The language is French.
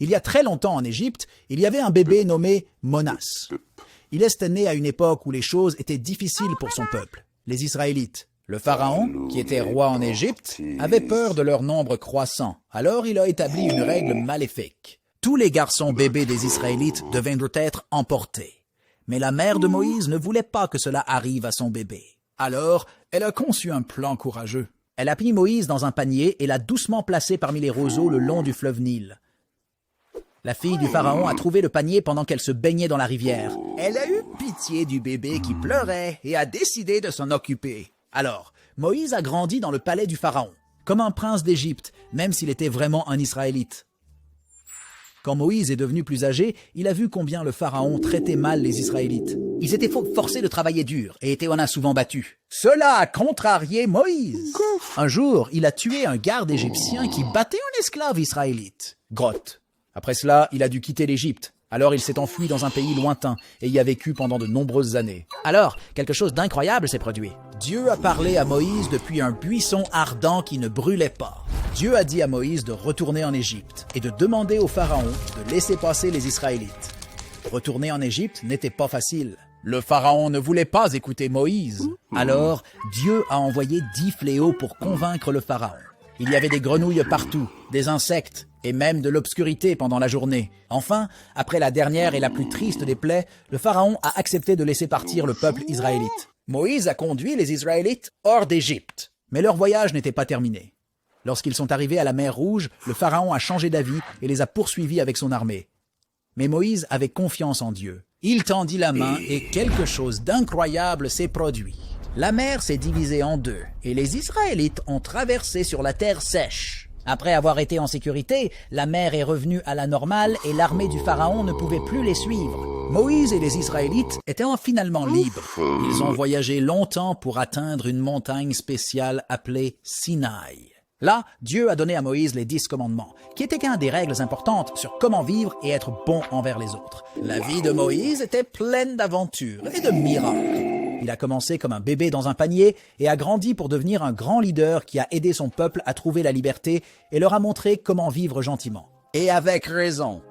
Il y a très longtemps en Égypte, il y avait un bébé nommé Monas. Il était né à une époque où les choses étaient difficiles pour son peuple, les Israélites. Le pharaon, qui était roi en Égypte, avait peur de leur nombre croissant. Alors il a établi une règle maléfique. Tous les garçons bébés des Israélites devaient être emportés. Mais la mère de Moïse ne voulait pas que cela arrive à son bébé. Alors, elle a conçu un plan courageux. Elle a pris Moïse dans un panier et l'a doucement placé parmi les roseaux le long du fleuve Nil. La fille du pharaon a trouvé le panier pendant qu'elle se baignait dans la rivière. Elle a eu pitié du bébé qui pleurait et a décidé de s'en occuper. Alors, Moïse a grandi dans le palais du pharaon, comme un prince d'Égypte, même s'il était vraiment un Israélite. Quand Moïse est devenu plus âgé, il a vu combien le pharaon traitait mal les Israélites. Ils étaient forcés de travailler dur et en a souvent battu. Cela a contrarié Moïse. Un jour, il a tué un garde égyptien qui battait un esclave israélite. Grotte. Après cela, il a dû quitter l'Égypte. Alors il s'est enfui dans un pays lointain et y a vécu pendant de nombreuses années. Alors, quelque chose d'incroyable s'est produit. Dieu a parlé à Moïse depuis un buisson ardent qui ne brûlait pas. Dieu a dit à Moïse de retourner en Égypte et de demander au pharaon de laisser passer les Israélites. Retourner en Égypte n'était pas facile. Le pharaon ne voulait pas écouter Moïse. Alors, Dieu a envoyé 10 fléaux pour convaincre le pharaon. Il y avait des grenouilles partout, des insectes et même de l'obscurité pendant la journée. Enfin, après la dernière et la plus triste des plaies, le pharaon a accepté de laisser partir le peuple israélite. Moïse a conduit les Israélites hors d'Égypte. Mais leur voyage n'était pas terminé. Lorsqu'ils sont arrivés à la mer Rouge, le pharaon a changé d'avis et les a poursuivis avec son armée. Mais Moïse avait confiance en Dieu. Il tendit la main et quelque chose d'incroyable s'est produit. La mer s'est divisée en deux et les Israélites ont traversé sur la terre sèche. Après avoir été en sécurité, la mer est revenue à la normale et l'armée du pharaon ne pouvait plus les suivre. Moïse et les Israélites étaient finalement libres. Ils ont voyagé longtemps pour atteindre une montagne spéciale appelée Sinaï. Là, Dieu a donné à Moïse les 10 commandements, qui étaient des règles importantes sur comment vivre et être bon envers les autres. La vie de Moïse était pleine d'aventures et de miracles. Il a commencé comme un bébé dans un panier et a grandi pour devenir un grand leader qui a aidé son peuple à trouver la liberté et leur a montré comment vivre gentiment. Et avec raison.